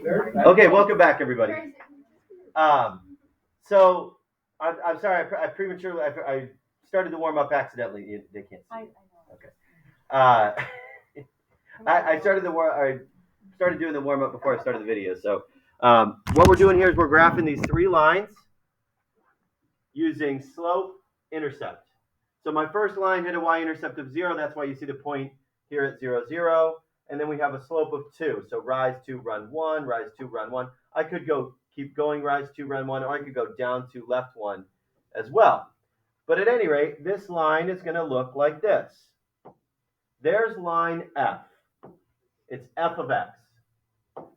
Okay, welcome back, everybody. So I'm sorry, I prematurely I started the warm up accidentally. They can't see. Okay. I started doing the warm up before I started the video. So what we're doing here is we're graphing these three lines using slope, intercept. So my first line hit a y-intercept of 0. That's why you see the point here at 0, 0. And then we have a slope of 2. So rise 2, run 1, rise 2, run 1. I could keep going, rise 2, run 1, or I could go down 2, left 1 as well. But at any rate, this line is going to look like this. There's line F. It's f of x.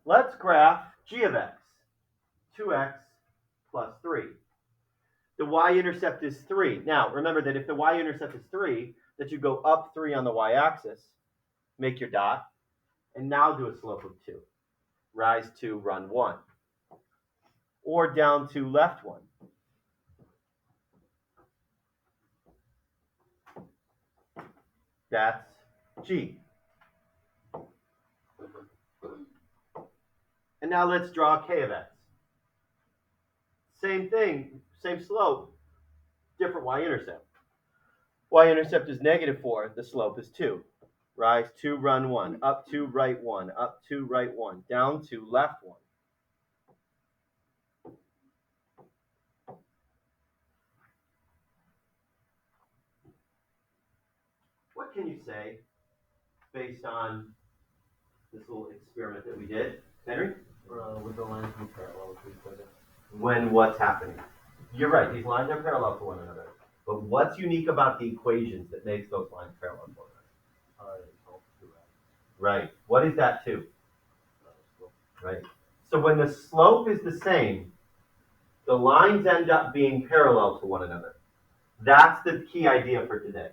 Let's graph g of x. 2x plus 3. The y-intercept is 3. Now, remember that if the y-intercept is 3, that you go up 3 on the y-axis, make your dot, and now do a slope of 2. Rise 2, run 1. Or down 2, left 1. That's g. And now let's draw k of x. Same thing, same slope, different y-intercept. Y-intercept is -4, the slope is 2. Rise 2, run 1, up 2, right 1, up 2, right 1, down 2, left 1. What can you say based on this little experiment that we did? Henry? With the lines be parallel to each other. When what's happening? You're right, these lines are parallel to one another. But what's unique about the equations that makes those lines parallel to one another? Right. What is that too? Right. So when the slope is the same, the lines end up being parallel to one another. That's the key idea for today.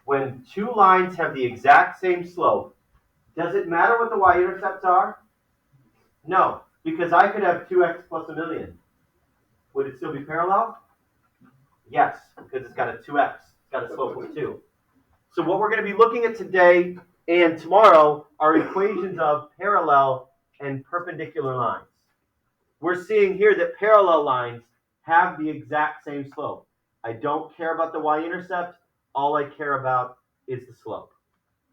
When two lines have the exact same slope, does it matter what the y-intercepts are? No, because I could have 2x plus a million. Would it still be parallel? Yes, because it's got a 2x. It's got a slope of 2. So what we're going to be looking at today and tomorrow are equations of parallel and perpendicular lines. We're seeing here that parallel lines have the exact same slope. I don't care about the y-intercept. All I care about is the slope.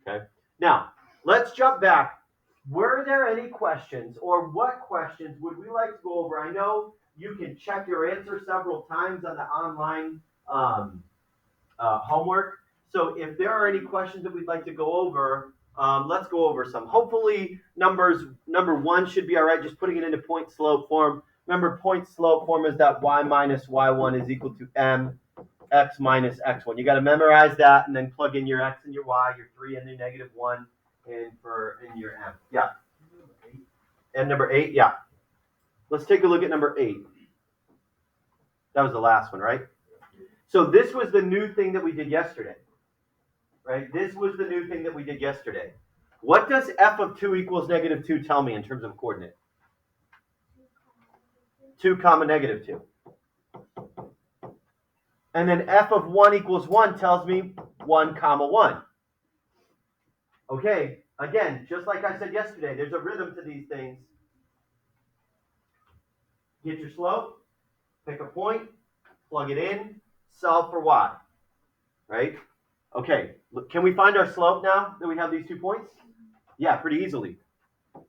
Okay. Now, let's jump back. Were there any questions, or what questions would we like to go over? I know you can check your answer several times on the online homework. So if there are any questions that we'd like to go over, let's go over some. Hopefully number 1 should be all right, just putting it into point slope form. Remember, point slope form is that y minus y1 is equal to mx minus x1. You got to memorize that and then plug in your x and your y, your 3 and your -1, and your m. Yeah. And number 8, yeah. Let's take a look at number 8. That was the last one, right? So this was the new thing that we did yesterday. Right? This was the new thing that we did yesterday. What does f of 2 equals -2 tell me in terms of coordinate? 2 comma -2. And then f of 1 equals 1 tells me 1 comma 1. Okay, again, just like I said yesterday, there's a rhythm to these things. Get your slope, pick a point, plug it in, solve for y. Right? Okay, can we find our slope now that we have these 2 points? Yeah, pretty easily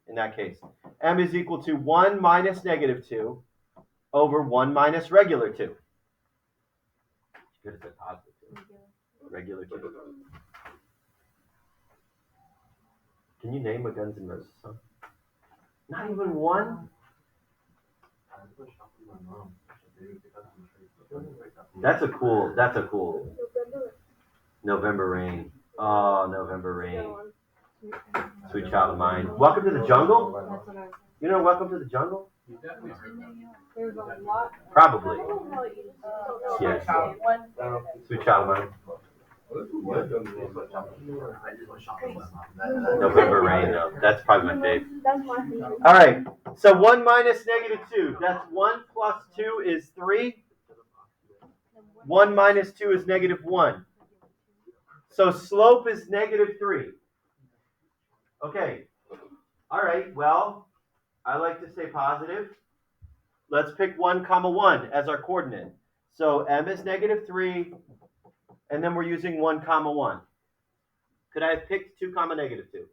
in that case. M is equal to 1 minus -2 over 1 minus regular 2. Good as a positive 2. Regular 2. Can you name a Guns N' Roses song? Not even one? That's a cool. November Rain. Oh, November Rain. Sweet Child of Mine. Welcome to the Jungle? You know Welcome to the Jungle? Probably. Yeah. Sweet Child of Mine. November Rain, though. That's probably my fave. All right. So 1 minus -2. That's 1 plus 2 is 3. 1 minus 2 is -1. So slope is -3. Okay. All right. Well, I like to say positive. Let's pick 1, 1 as our coordinate. So m is -3, and then we're using 1, 1. Could I have picked 2, -2?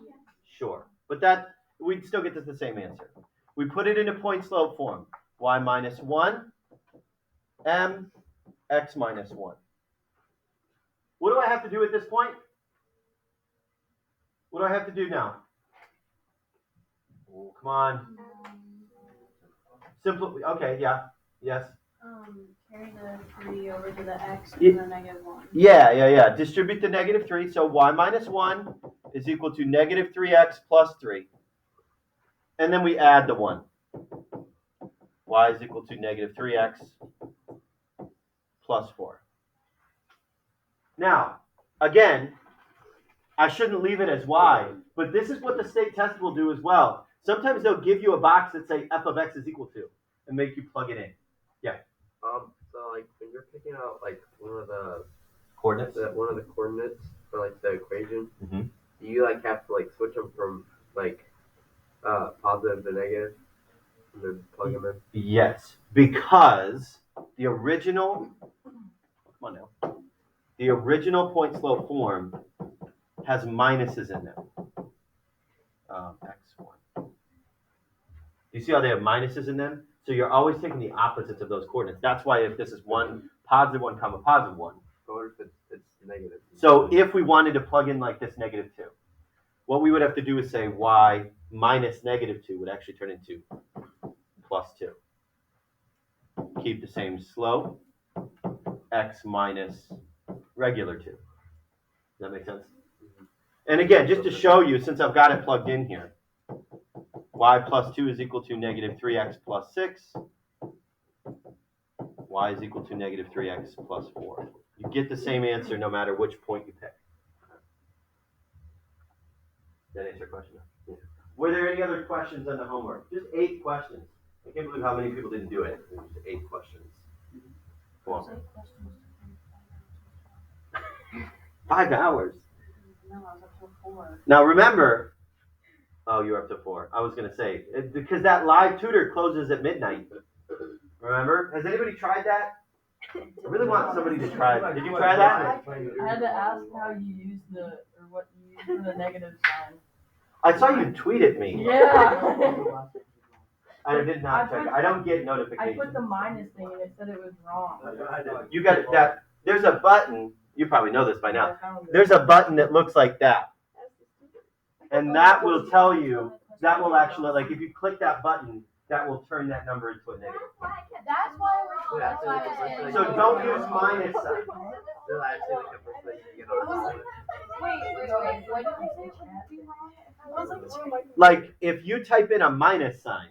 Yeah. Sure. But that, we'd still get to the same answer. We put it into point slope form. Y minus 1, m, x minus 1. What do I have to do at this point? What do I have to do now? Oh, come on. Simple. Okay, yeah. Yes. Carry the 3 over to the x and Ye- the -1. Yeah. Distribute the -3. So y minus 1 is equal to -3x plus 3. And then we add the 1. Y is equal to -3x plus 4. Now, again, I shouldn't leave it as y, but this is what the state test will do as well. Sometimes they'll give you a box that say f of x is equal to and make you plug it in. Yeah. So like when you're picking out like one of the Coordinates? coordinates for like the equation, Mhm. do you like have to like switch them from like positive to negative and then plug them in? Yes, because the original, come on now, the original point slope form has minuses in them. X1. You see how they have minuses in them? So you're always taking the opposites of those coordinates. That's why if this is 1, +1, +1. Or if it's negative. So if we wanted to plug in like this -2, what we would have to do is say y minus -2 would actually turn into +2. Keep the same slope, x minus regular 2. Does that make sense? And again, just to show you, since I've got it plugged in here, y plus 2 is equal to -3x plus 6. Y is equal to -3x plus 4. You get the same answer no matter which point you pick. That answer your question? Yeah. Were there any other questions on the homework? Just 8 questions. I can't believe how many people didn't do it. It was 8 questions. Come on. 5 hours. No, I was up till 4. Now remember, oh, you're up to 4. I was going to say, because that live tutor closes at midnight. Remember? Has anybody tried that? I really want somebody to try it. Did you try that? I had to ask how you use what you use for the negative sign. I saw you tweet at me. Yeah. I did not check. I don't get I notifications. put the minus thing and it said it was wrong. You got that. There's a button. You probably know this by now. There's a button that looks like that, and that will tell you. That will actually, like, if you click that button, that will turn that number into a negative. That's why we're So don't use minus sign. They'll actually like a person that you get on. Wait. What did you say? I was like, Like, if you type in a minus sign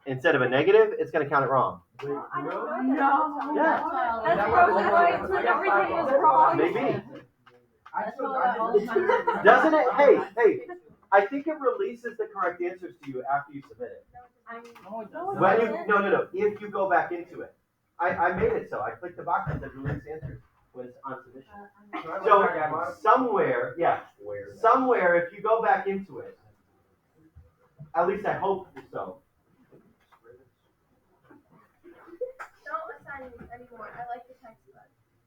instead of a negative, it's going to count it wrong. No. Yeah. That's probably why it said everything was wrong. Maybe. That's why all the time. Doesn't it? Hey. I think it releases the correct answers to you after you submit it. No, it doesn't. When you, no. If you go back into it. I made it so. I clicked the box that said release answers when it's on submission. So somewhere, if you go back into it, at least I hope so. Don't assign me anymore. I like the text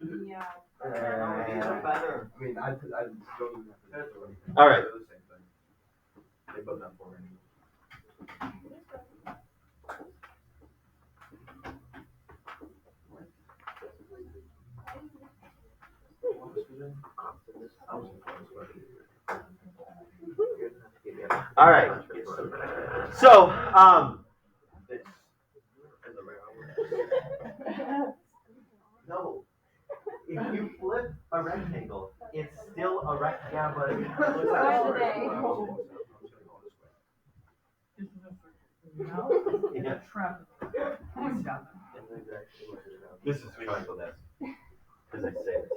button. yeah. Better. I mean, I don't even have to. All right. They both have 4 anyway. All right. So, no. If you flip a rectangle, it's still a rectangle. Yeah, but Yeah. This is triangle desk. Because I say it's a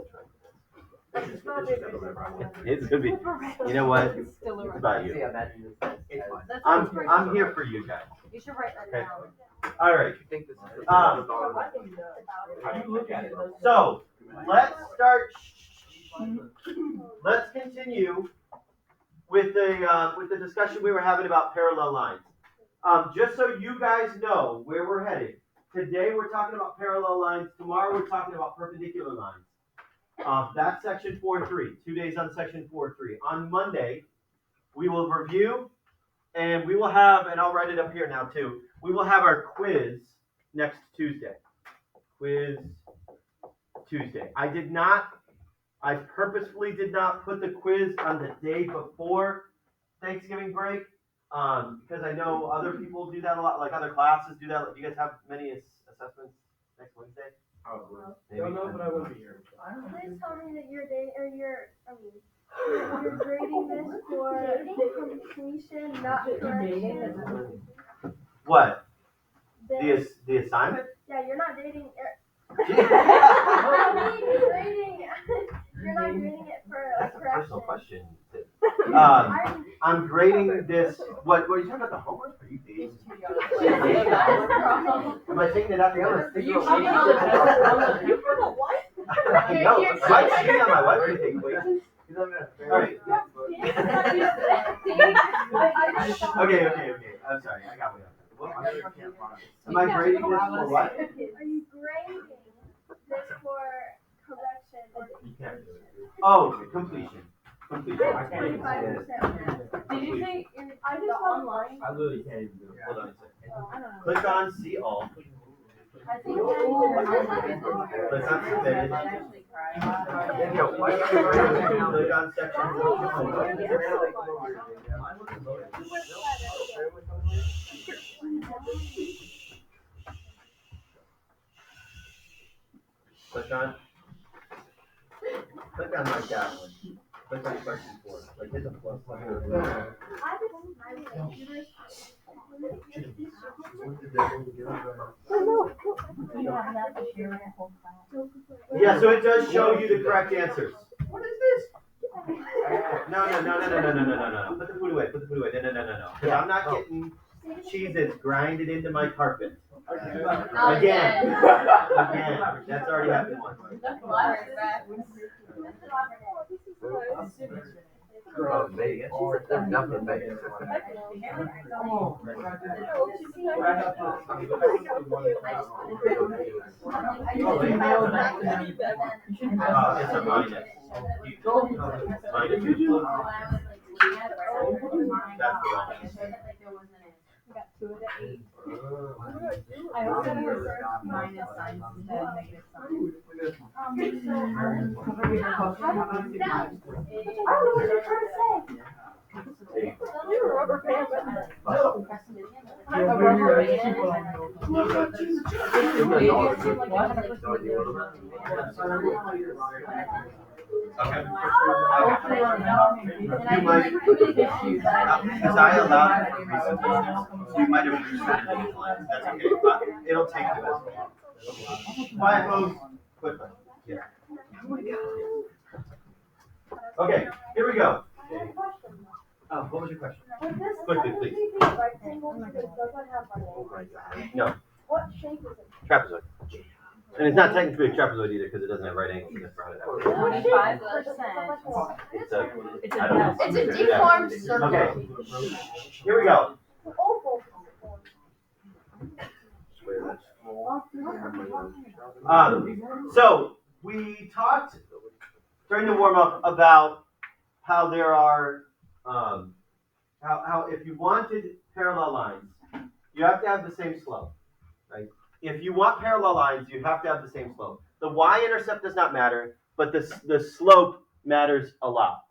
triangle desk. It's gonna be. You know what? It's about you. I'm here for you guys. You should write that Okay. down. All right. So So let's start. Let's continue with the discussion we were having about parallel lines. Just so you guys know where we're headed. Today we're talking about parallel lines. Tomorrow we're talking about perpendicular lines. That's section 4.3. 2 days on section 4.3. On Monday, we will review and we will have, and I'll write it up here now too, we will have our quiz next Tuesday. Quiz Tuesday. I purposefully did not put the quiz on the day before Thanksgiving break, because I know other people do that a lot, like other classes do that. Do you guys have many assessments next Wednesday? Don't know, but I will be here. Please tell me that you're grading this for completion, not correction. What? This, The assignment? yeah, you're not dating. That's Grading. You're not grading it for a correction. personal question. I'm- I'm grading this. What are you talking about? The homework? Are you dating? Am I taking it out the other? I know. Why cheating on my wife? What do you think? Wait. All right. Okay. I'm sorry. I got one. Am I grading this for what? Are you grading this for correction or You can't do completion? it. Oh, completion. Completion. I can't even 25%. Did you say I just online? I literally can't even do it. Hold on a second. I don't know. Click on see all. I think Click on submitted. Click on section. Click on like that one. Click on question 4. Like hit the plus button. Yeah, so it does show you the correct answers. What is this? No. Put the food away. No. Because I'm not getting cheeses grinded into my carpet. Again. That's already happened once. Vegas. There's nothing in Vegas. It's a minus. Minus 2. That's the wrong answer. I also have minus signs instead of negative signs. Okay. You might, because I allowed presentations, you might have presented these lines. That's okay, but it'll take the best. Quiet, folks. Quickly. Yeah. Okay, here we go. What was your question? Quickly, please. No. What shape is it? Trapezoid. And it's not technically a trapezoid either because it doesn't have right angles in front of it. 25%. It's a, It's I don't know. It's a deformed circle. Okay. Here we go. Oval. So we talked during the warm up about how there are how if you wanted parallel lines, you have to have the same slope, right? If you want parallel lines, you have to have the same slope. The y-intercept does not matter, but the slope matters a lot.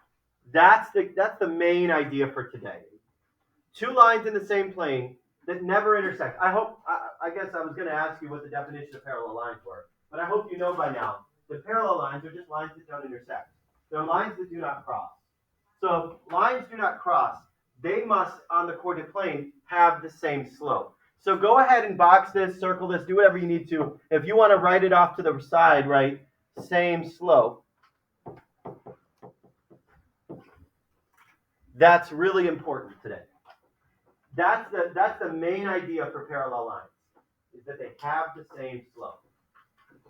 That's the main idea for today. 2 lines in the same plane that never intersect. I guess I was going to ask you what the definition of parallel lines were, but I hope you know by now that parallel lines are just lines that don't intersect. They're lines that do not cross. So if lines do not cross, they must, on the coordinate plane, have the same slope. So go ahead and box this, circle this, do whatever you need to. If you want to write it off to the side, write same slope. That's really important today. That's the main idea for parallel lines, is that they have the same slope.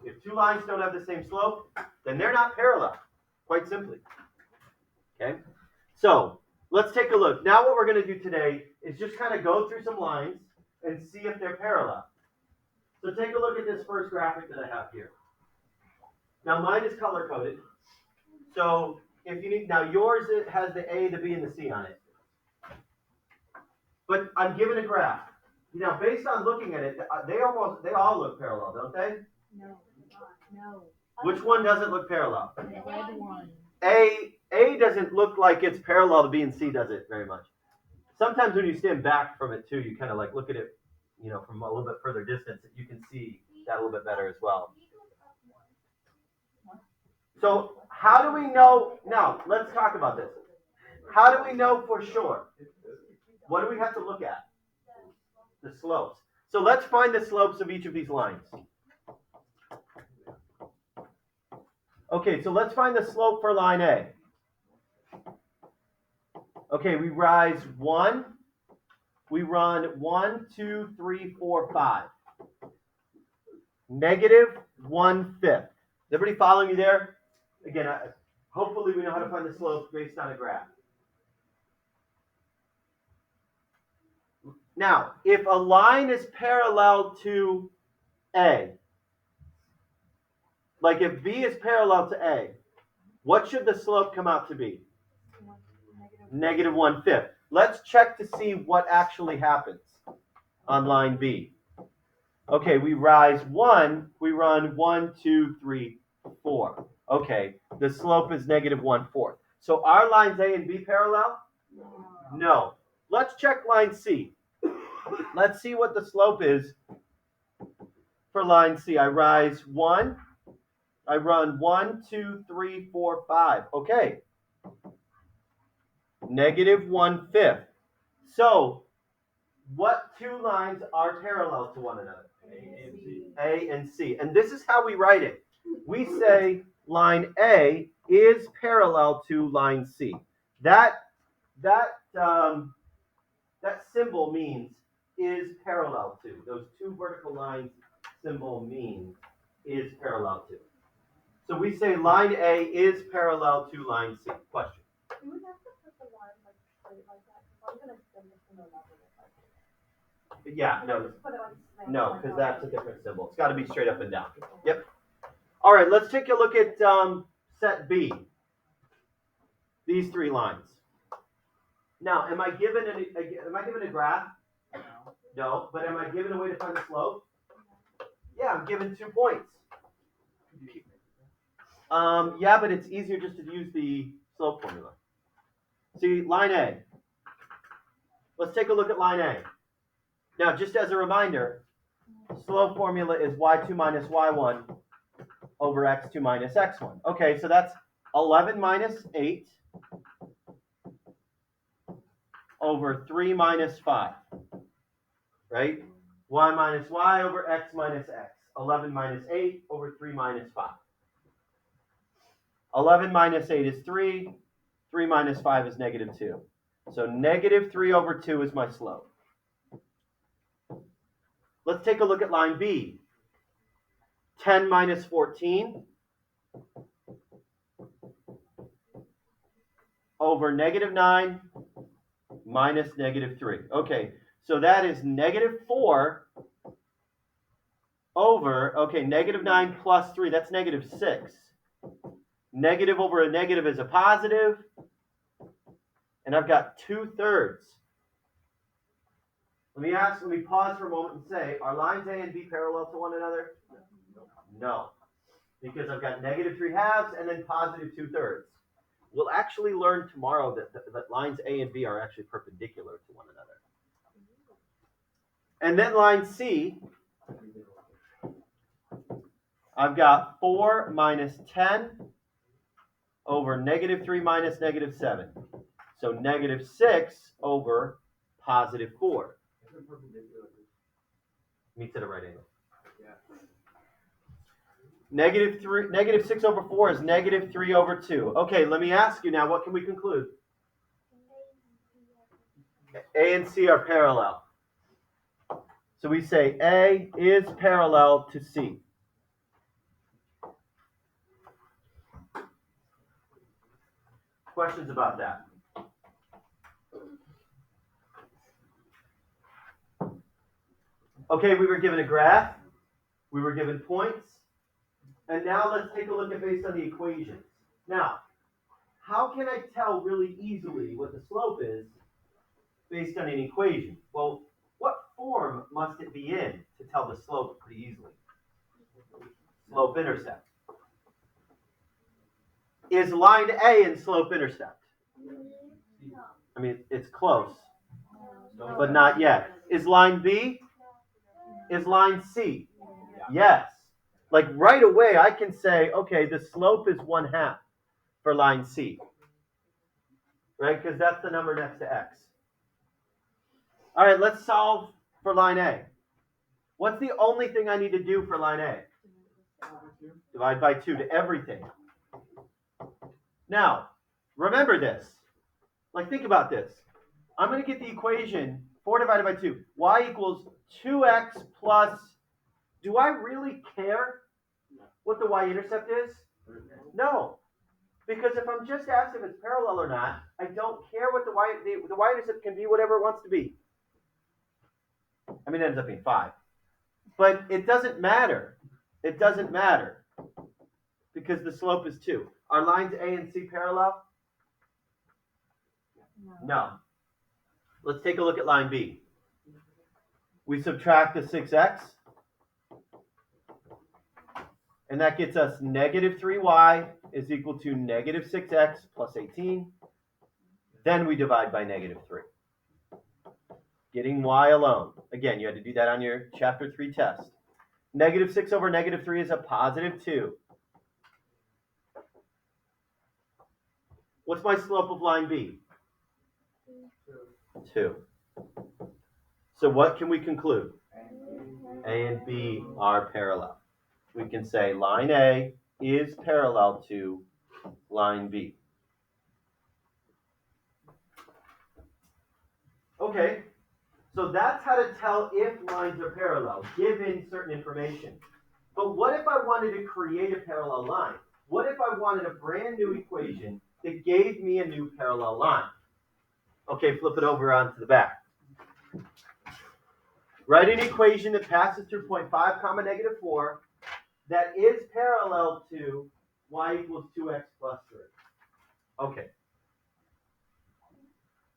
If 2 lines don't have the same slope, then they're not parallel, quite simply. Okay? So let's take a look. Now what we're going to do today is just kind of go through some lines and see if they're parallel. So take a look at this first graphic that I have here. Now mine is color coded. So if you need, now yours it has the A, the B, and the C on it. But I'm given a graph. Now based on looking at it, they all look parallel, don't they? No. Which one doesn't look parallel? The red one. A doesn't look like it's parallel to B, and C does it very much. Sometimes when you stand back from it too, you kind of like look at it, you know, from a little bit further distance, you can see that a little bit better as well. So how do we know, now let's talk about this. How do we know for sure? What do we have to look at? The slopes. So let's find the slopes of each of these lines. Okay, so let's find the slope for line A. Okay, we rise 1. We run 1, 2, 3, 4, 5. Negative 1/5. Is everybody following me there? Again, hopefully we know how to find the slope based on a graph. Now, if a line is parallel to A, like if B is parallel to A, what should the slope come out to be? Negative 1/5. Let's check to see what actually happens on line B. Okay, we rise 1, we run 1, 2, 3, 4. Okay, the slope is negative 1/4. So are lines A and B parallel? No. Let's check line C. Let's see what the slope is for line C. I rise 1, I run 1, 2, 3, 4, 5. Okay. Negative 1/5. So what two lines are parallel to one another? A and C. And this is how we write it. We say line A is parallel to line C. That symbol means is parallel to. Those two vertical lines symbol means is parallel to. So we say line A is parallel to line C. Question. You would have to put the line like straight like that. I'm gonna send this to another one. Yeah, no, Just put it like straight. no, because that's a different symbol. It's got to be straight up and down. Yep. All right, let's take a look at set B. These three lines. Now, am I given a graph? No, but am I given a way to find the slope? Yeah, I'm given 2 points. Yeah, but it's easier just to use the slope formula. See, line A. Let's take a look at line A. Now, just as a reminder, slope formula is y2 minus y1 over x2 minus x1. Okay, so that's 11 minus 8 over 3 minus 5, right? Y minus y over x minus x. 11 minus 8 over 3 minus 5. 11 minus 8 is 3. 3 minus 5 is negative 2. So negative 3 over 2 is my slope. Let's take a look at line B. 10 minus 14 over negative 9 minus negative 3. Okay, so that is negative 4 over, okay, negative 9 plus 3, that's negative 6. Negative over a negative is a positive, and I've got 2/3. Let me pause for a moment and say, are lines A and B parallel to one another? No, because I've got negative 3/2 and then positive 2/3. We'll actually learn tomorrow that lines A and B are actually perpendicular to one another. And then line C, I've got 4 minus 10 over negative 3 minus negative 7. So negative 6 over positive 4. Meets at a right angle. Yeah. Negative 6 over 4 is negative 3 over 2. Okay, let me ask you now, what can we conclude? A and C are parallel. So we say A is parallel to C. Questions about that? Okay, we were given a graph, we were given points, and now let's take a look at based on the equations. Now, how can I tell really easily what the slope is based on an equation? Well, what form must it be in to tell the slope pretty easily? Slope-intercept. Is line A in slope-intercept? I mean, it's close, but not yet. Is line B? Is line C? Yes. Like right away, I can say, okay, the slope is 1/2 for line C, right? Because that's the number next to X. All right, let's solve for line A. What's the only thing I need to do for line A? Divide by 2 to everything. Now, remember this. Like, think about this. I'm going to get the equation 4 divided by 2. Y equals 2x plus, do I really care what the y-intercept is? No. Because if I'm just asked if it's parallel or not, I don't care what the y-intercept can be whatever it wants to be. I mean, it ends up being 5. But it doesn't matter. It doesn't matter. Because the slope is 2. Are lines A and C parallel? No. Let's take a look at line B. We subtract the 6x. And that gets us negative 3y is equal to negative 6x plus 18. Then we divide by negative 3. Getting y alone. Again, you had to do that on your chapter 3 test. Negative 6 over negative 3 is a positive 2. What's my slope of line B? 2. So what can we conclude? A and B are parallel. We can say line A is parallel to line B. Okay, so that's how to tell if lines are parallel, given certain information. But what if I wanted to create a parallel line? What if I wanted a brand new equation that gave me a new parallel line? Okay, flip it over onto the back. Write an equation that passes through point 5 comma negative 4 that is parallel to y equals 2x plus 3. Okay.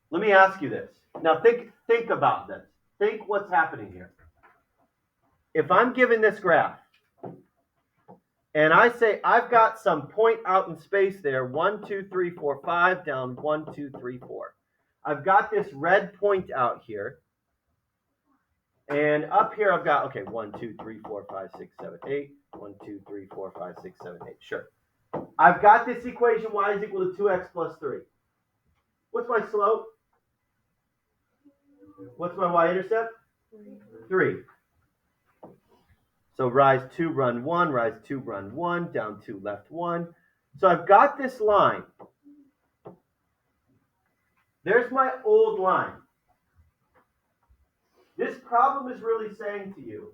Let me ask you this. Now think about this. Think what's happening here. If I'm given this graph, and I say I've got some point out in space there, 1, 2, 3, 4, 5, down 1, 2, 3, 4. I've got this red point out here. And up here I've got, okay, 1, 2, 3, 4, 5, 6, 7, 8. 1, 2, 3, 4, 5, 6, 7, 8. Sure. I've got this equation y is equal to 2x plus 3. What's my slope? What's my y-intercept? 3. So rise 2, run 1, rise 2, run 1, down 2, left 1. So I've got this line. There's my old line. This problem is really saying to you,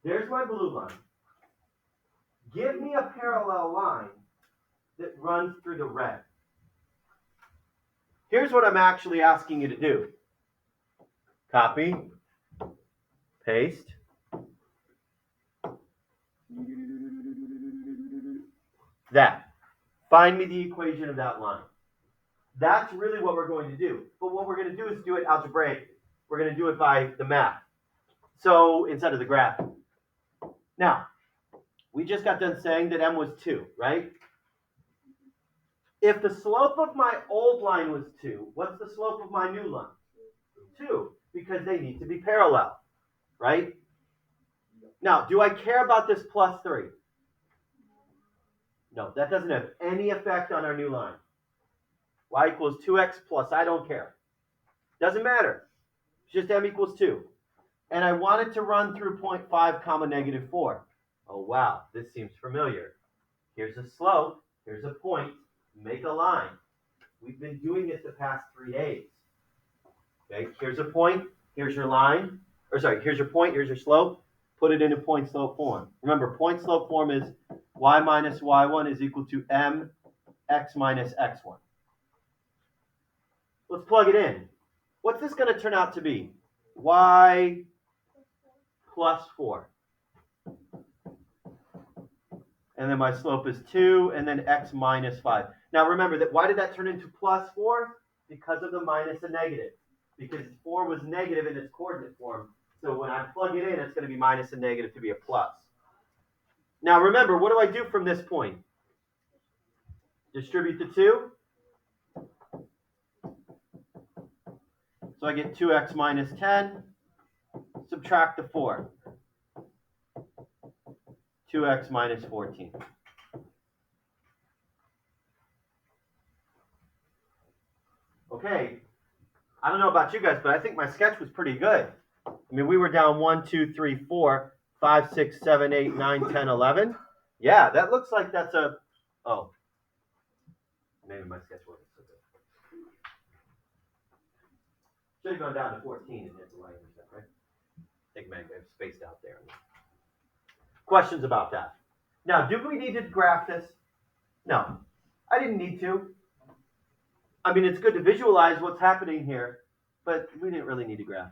there's my blue line. Give me a parallel line that runs through the red. Here's what I'm actually asking you to do. Copy, paste. That. Find me the equation of that line. That's really what we're going to do. But what we're going to do is do it algebraically. We're going to do it by the math. So instead of the graph. Now, we just got done saying that m was 2, right? If the slope of my old line was 2, what's the slope of my new line? 2, because they need to be parallel, right? Now, do I care about this plus 3? No, that doesn't have any effect on our new line. Y equals 2x plus, I don't care. Doesn't matter. It's just m equals 2. And I want it to run through 0.5 comma negative 4. Oh, wow, this seems familiar. Here's a slope. Here's a point. Make a line. We've been doing this the past 3 days. Okay, here's a point. Here's your line. Or sorry, here's your point. Here's your slope. Put it into point slope form. Remember, point slope form is y minus y1 is equal to mx minus x1. Let's plug it in. What's this going to turn out to be? Y plus 4. And then my slope is 2, and then x minus 5. Now remember that, why did that turn into plus 4? Because of the minus and negative. Because 4 was negative in its coordinate form. So when I plug it in, it's going to be minus and negative to be a plus. Now remember, what do I do from this point? Distribute the 2. So I get 2x minus 10. Subtract the 4. 2x minus 14. Okay, I don't know about you guys, but I think my sketch was pretty good. I mean, we were down 1, 2, 3, 4, 5, 6, 7, 8, 9, 10, 11. Yeah, that looks like that's a, oh, maybe my sketch wasn't so good. Should have gone down to 14 and hit the line percent, right? I think maybe I've spaced out there. Questions about that? Now, do we need to graph this? No, I didn't need to. I mean, it's good to visualize what's happening here, but we didn't really need to graph.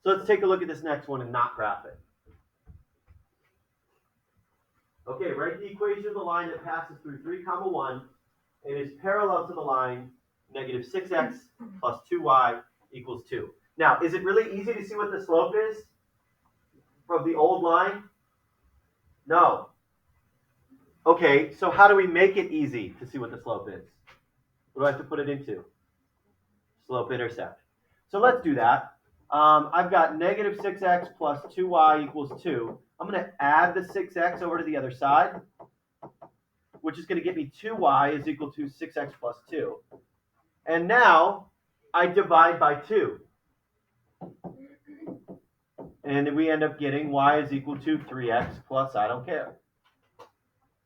So let's take a look at this next one and not graph it. Okay, write the equation of the line that passes through 3, 1 and is parallel to the line negative 6x plus 2y equals 2. Now, is it really easy to see what the slope is from the old line? No. Okay, so how do we make it easy to see what the slope is? What do I have to put it into? Slope intercept. So let's do that. I've got negative 6x plus 2y equals 2. I'm going to add the 6x over to the other side, which is going to get me 2y is equal to 6x plus 2. And now I divide by 2. And then we end up getting y is equal to 3x plus, I don't care,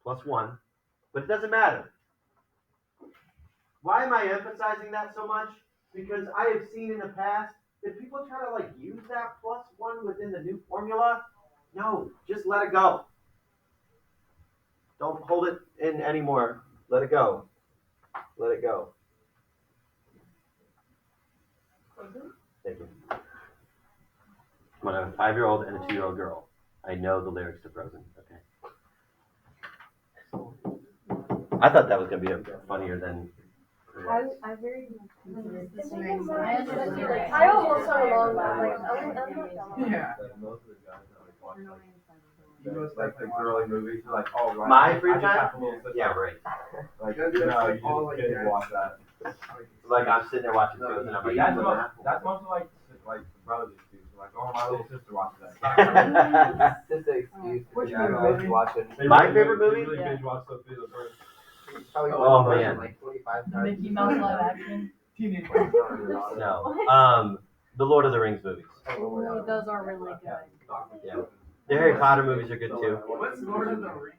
plus 1. But it doesn't matter. Why am I emphasizing that so much? Because I have seen in the past that people try to use that plus 1 within the new formula. No, just let it go. Don't hold it in anymore. Let it go. Let it go. Thank you. I'm a 5-year-old and a 2-year-old girl. I know the lyrics to Frozen. Okay. I thought that was going to be funnier than. I very much consider the same. I I almost sung along that. Yeah. Like the girly movies, like all right. My free I just time? have a little sister. Yeah, right. Like you just watch that. Like I'm sitting there watching Frozen and I'm like, That's mostly like brothers do. Like, oh, my little sister watches that. Just an excuse. Which Yeah, movie? watching. My favorite movie? Really Yeah. binge watch stuff through the bird. Probably Oh, watched man. like 25 The times. Mickey Mouse live action. Teenage No. The Lord of the Rings movies. Ooh, those are really good. Yeah. The Harry Potter movies are good too. What's Lord of the Rings?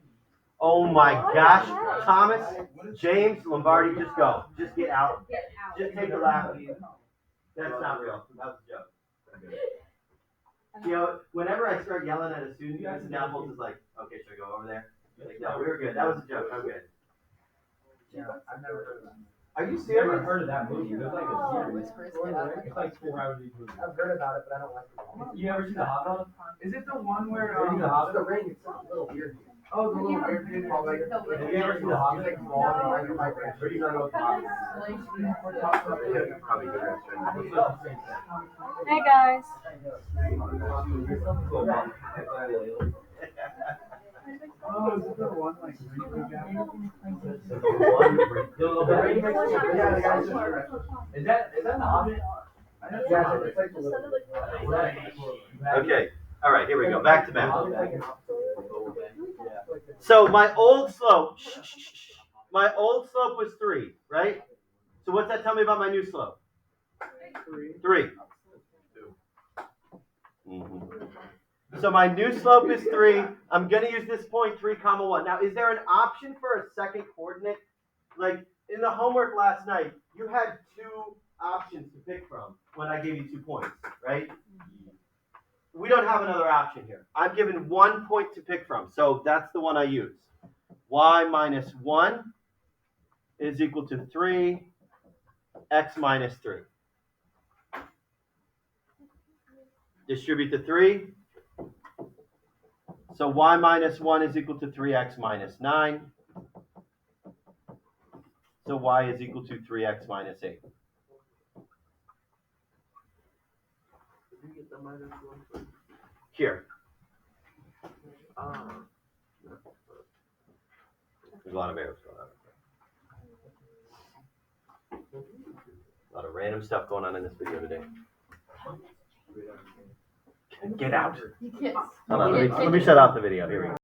Oh my gosh, Thomas, James, Lombardi, just go. Just get out. Just take a laugh. That's not real. That was a joke. You know, whenever I start yelling at a student, Mrs. Apples is like, okay, should I go over there? Like, no, we were good. That was a joke. I'm good. Yeah, I've never heard of that. Are you Never serious? heard of that movie. There's like a series. Whispers. It's like 4 hours each movie. I've heard about it, but I don't like it. You ever seen The Hobbit? Is it the one where Have you seen The The Hobbit? ring, it's a little weird. oh the little weird dude called like Have you ever seen The Hobbit? He's like small and like a micro. Or do you not know what The Hobbit is? we're talking about Yeah, probably good restaurant. It's like the same thing. Hey guys. oh is it the one like Rico guy? The Ring makes Yeah, the guy's just Is that The Hobbit? yeah, it's like the little. Okay. All right, here we go. Back to math. So my old slope, my old slope was 3, right? So what's that tell me about my new slope? 3. Mhm. So my new slope is 3. I'm going to use this point 3, 1. Now, is there an option for a second coordinate? Like in the homework last night, you had 2 options to pick from when I gave you 2 points, right? We don't have another option here. I'm given 1 point to pick from, so that's the one I use. Y minus 1 is equal to 3, x minus 3. Distribute the 3. So y minus 1 is equal to 3x minus 9. So y is equal to 3x minus 8. Did you get the minus 1? Here. Ah. There's a lot of arrows going on. A lot of random stuff going on in this video today. Get out. You can't. Hold on, let me shut off the video. Here we go.